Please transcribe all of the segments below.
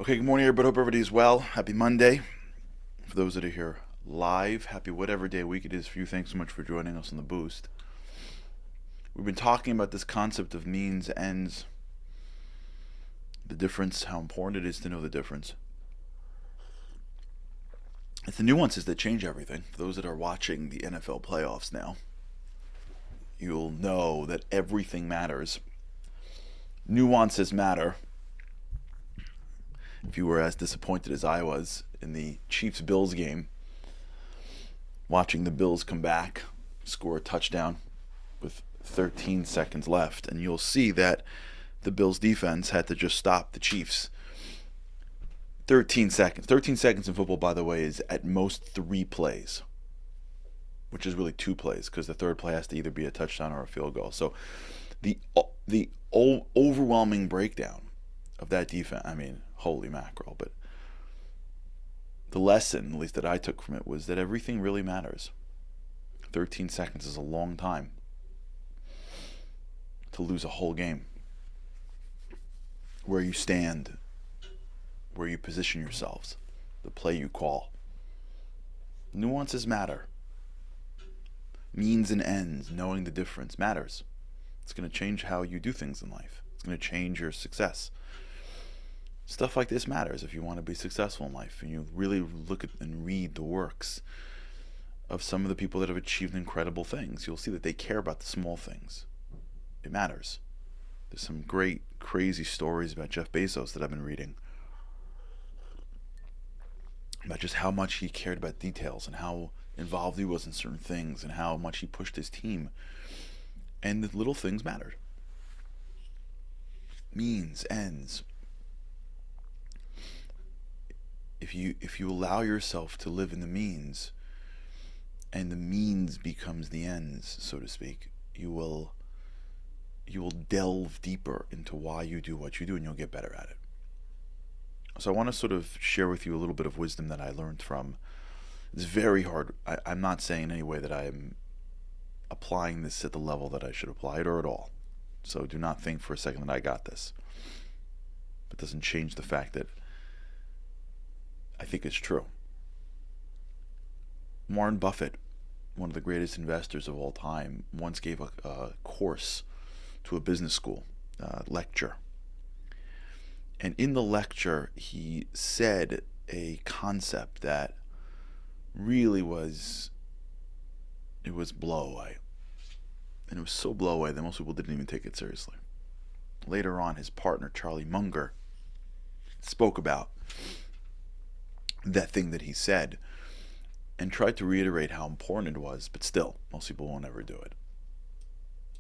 Okay, good morning, everybody. Hope everybody's well. Happy Monday. For those that are here live, happy whatever day of week it is for you. Thanks so much for joining us on the Boost. We've been talking about this concept of means, ends, the difference, how important it is to know the difference. It's the nuances that change everything. For those that are watching the NFL playoffs now, you'll know that everything matters. Nuances matter. If you were as disappointed as I was in the Chiefs-Bills game, watching the Bills come back, score a touchdown with 13 seconds left, and you'll see that the Bills defense had to just stop the Chiefs. 13 seconds. 13 seconds in football, by the way, is at most 3 plays, which is really 2 plays because the third play has to either be a touchdown or a field goal. So the overwhelming breakdown of that defense, I mean, holy mackerel, but the lesson, at least that I took from it, was that everything really matters. 13 seconds is a long time to lose a whole game. Where you stand, where you position yourselves, the play you call. Nuances matter. Means and ends, knowing the difference matters. It's going to change how you do things in life. It's going to change your success. Stuff like this matters if you want to be successful in life and you really look at and read the works of some of the people that have achieved incredible things. You'll see that they care about the small things. It matters. There's some great, crazy stories about Jeff Bezos that I've been reading about just how much he cared about details and how involved he was in certain things and how much he pushed his team. And the little things mattered. Means, ends. If you allow yourself to live in the means, and the means becomes the ends, so to speak, you will delve deeper into why you do what you do, and you'll get better at it. So I want to sort of share with you a little bit of wisdom that I learned from. It's very hard. I'm not saying in any way that I am applying this at the level that I should apply it or at all. So do not think for a second that I got this. It doesn't change the fact that I think it's true. Warren Buffett, one of the greatest investors of all time, once gave a course to a business school, lecture. And in the lecture, he said a concept that really was blow away. And it was so blow away that most people didn't even take it seriously. Later on, his partner, Charlie Munger, spoke about that thing that he said and tried to reiterate how important it was, but still, most people won't ever do it.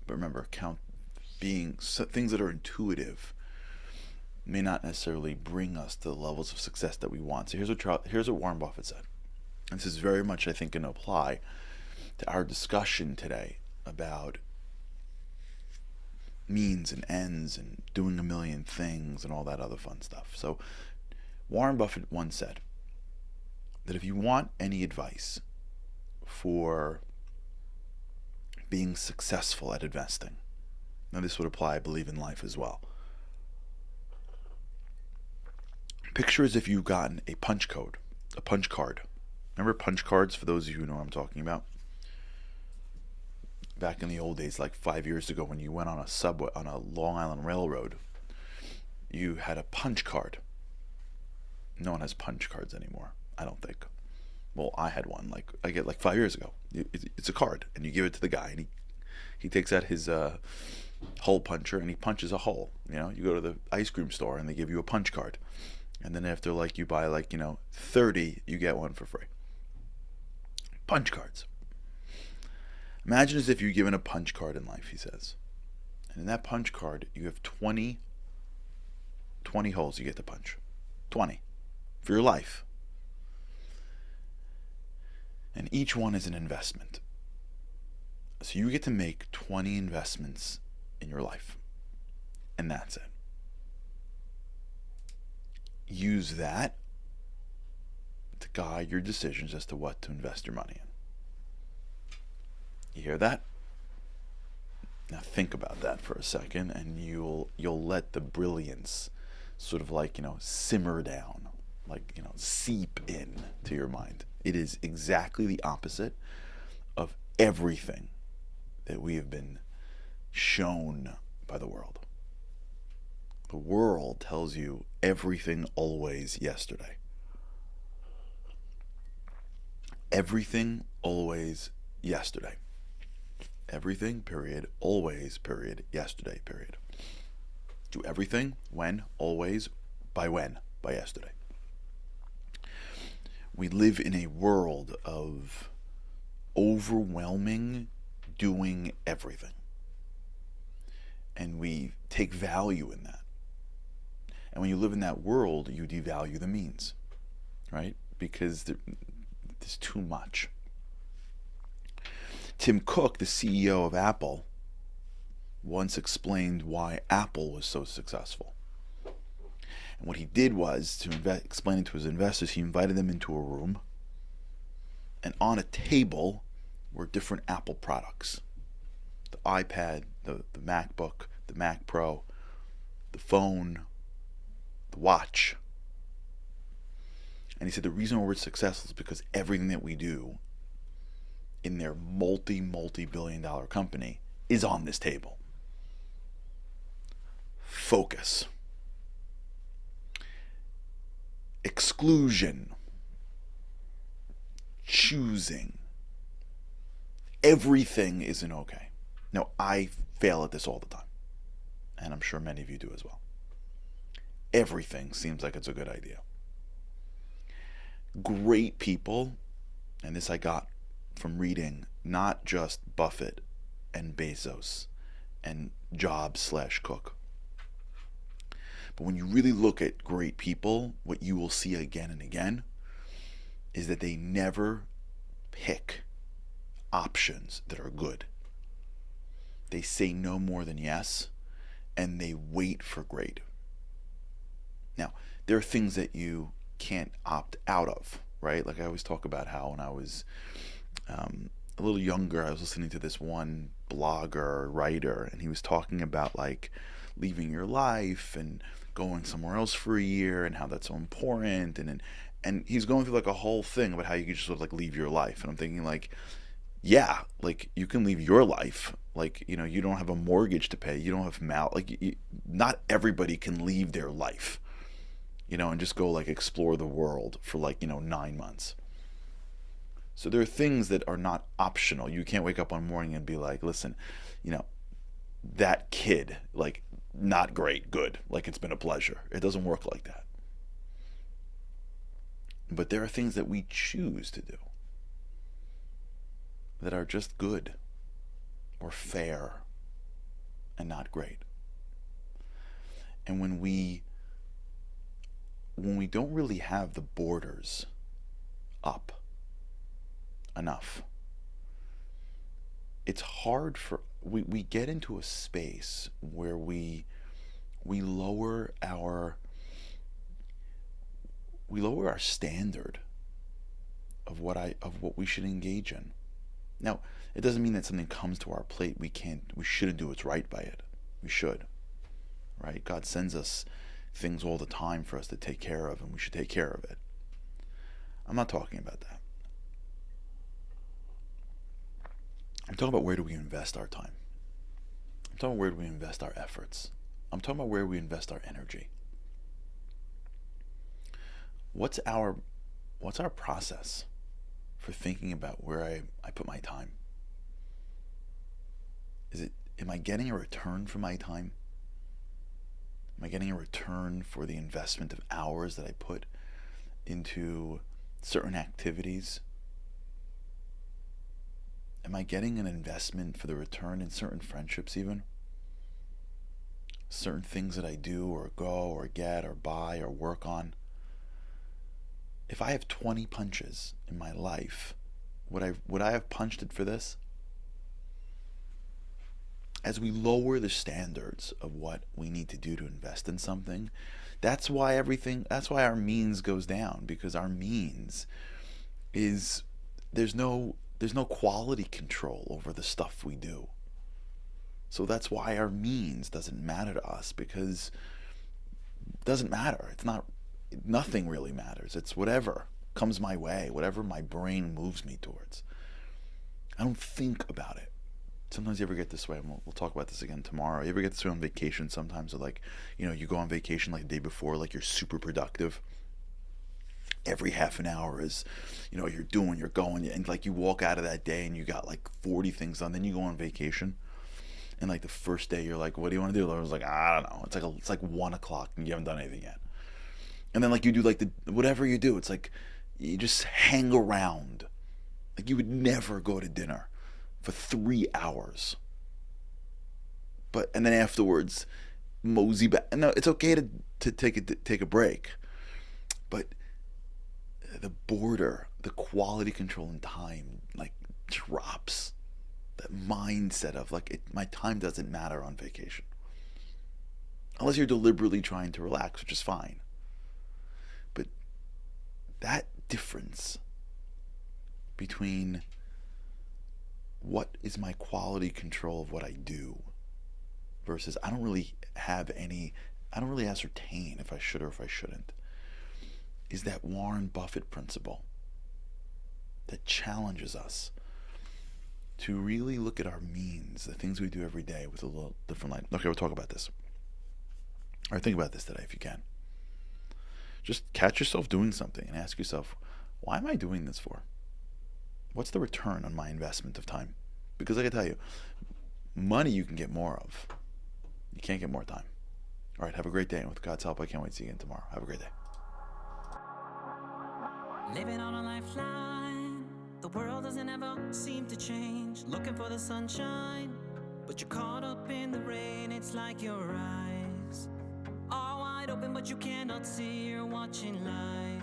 But remember, things that are intuitive may not necessarily bring us to the levels of success that we want. So here's what Warren Buffett said. And this is very much, I think, going to apply to our discussion today about means and ends and doing a million things and all that other fun stuff. So Warren Buffett once said that if you want any advice for being successful at investing, now this would apply, I believe, in life as well. Picture as if you've gotten a punch card. Remember punch cards, for those of you who know what I'm talking about? Back in the old days, like 5 years ago, when you went on a subway, on a Long Island Railroad, you had a punch card. No one has punch cards anymore, I don't think. Well, I had one, I get 5 years ago. It's a card, and you give it to the guy, and he takes out his hole puncher, and he punches a hole. You go to the ice cream store, and they give you a punch card. And then after, you buy, 30, you get one for free. Punch cards. Imagine as if you're given a punch card in life, he says. And in that punch card, you have 20 holes you get to punch. 20. For your life. And each one is an investment. So you get to make 20 investments in your life. And that's it. Use that to guide your decisions as to what to invest your money in. You hear that? Now think about that for a second, and you'll let the brilliance sort of like, simmer down, like, seep in to your mind. It is exactly the opposite of everything that we have been shown by the world. The world tells you everything always yesterday. Everything always yesterday. Everything, period, always, period, yesterday, period. Do everything, when, always, by when, by yesterday. We live in a world of overwhelming doing everything. And we take value in that. And when you live in that world, you devalue the means, right? Because there's too much. Tim Cook, the CEO of Apple, once explained why Apple was so successful. And what he did was, to explain it to his investors, he invited them into a room, and on a table were different Apple products. The iPad, the MacBook, the Mac Pro, the phone, the watch. And he said the reason why we're successful is because everything that we do in their multi-billion-dollar company is on this table. Focus. Exclusion. Choosing. Everything isn't okay. Now, I fail at this all the time. And I'm sure many of you do as well. Everything seems like it's a good idea. Great people, and this I got from reading not just Buffett and Bezos and Jobs/Cook. But when you really look at great people, what you will see again and again is that they never pick options that are good. They say no more than yes, and they wait for great. Now, there are things that you can't opt out of, right? Like I always talk about how when I was a little younger, I was listening to this one blogger, writer, and he was talking about like leaving your life and going somewhere else for a year and how that's so important. And he's going through like a whole thing about how you can just sort of like leave your life. And I'm thinking like, yeah, like you can leave your life. Like, you don't have a mortgage to pay. You don't have not everybody can leave their life, and just go like explore the world for like, 9 months. So there are things that are not optional. You can't wake up one morning and be like, listen, that kid, like not great, good. Like it's been a pleasure. It doesn't work like that. But there are things that we choose to do that are just good or fair and not great. And when we don't really have the borders up enough, it's hard for we get into a space where we lower our standard of what we should engage in. Now, it doesn't mean that something comes to our plate we shouldn't do what's right by it. We should. Right? God sends us things all the time for us to take care of, and we should take care of it. I'm not talking about that. I'm talking about where do we invest our time. I'm talking about where do we invest our efforts. I'm talking about where we invest our energy. What's our process for thinking about where I put my time? Am I getting a return for my time? Am I getting a return for the investment of hours that I put into certain activities? Am I getting an investment for the return in certain friendships even? Certain things that I do or go or get or buy or work on? If I have 20 punches in my life, would I have punched it for this? As we lower the standards of what we need to do to invest in something, that's why our means goes down, because our means is there's no quality control over the stuff we do. So that's why our means doesn't matter to us, because doesn't matter. It's not, nothing really matters. It's whatever comes my way, whatever my brain moves me towards. I don't think about it. Sometimes you ever get this way, and we'll talk about this again tomorrow. You ever get this way on vacation sometimes, or like, you go on vacation like the day before, like you're super productive. Every half an hour is, you're going, and like you walk out of that day and you got like 40 things done. Then you go on vacation, and like the first day you're like, what do you want to do? I was like, I don't know. It's like 1 o'clock and you haven't done anything yet. And then like you do like whatever you do, it's like you just hang around. Like you would never go to dinner for 3 hours. And then afterwards, mosey back. No, it's okay to take a break, but the border, the quality control in time, like drops. That mindset of like my time doesn't matter on vacation, unless you're deliberately trying to relax, which is fine. But that difference between what is my quality control of what I do versus I don't really ascertain if I should or if I shouldn't, is that Warren Buffett principle that challenges us to really look at our means, the things we do every day, with a little different light. Okay, we'll talk about this. Or think about this today if you can. Just catch yourself doing something and ask yourself, why am I doing this for? What's the return on my investment of time? Because I can tell you, money you can get more of. You can't get more time. All right, have a great day. And with God's help, I can't wait to see you again tomorrow. Have a great day. Living on a lifeline. The world doesn't ever seem to change. Looking for the sunshine, but you're caught up in the rain. It's like your eyes are wide open, but you cannot see. You're watching life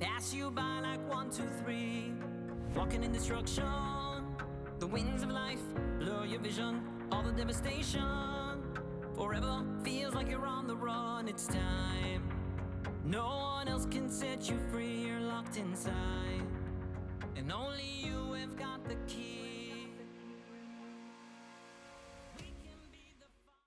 pass you by like 1, 2, 3. Walking in destruction. The winds of life blur your vision. All the devastation. Forever feels like you're on the run. It's time. No one else can set you free. You're locked inside, and only you have got the key.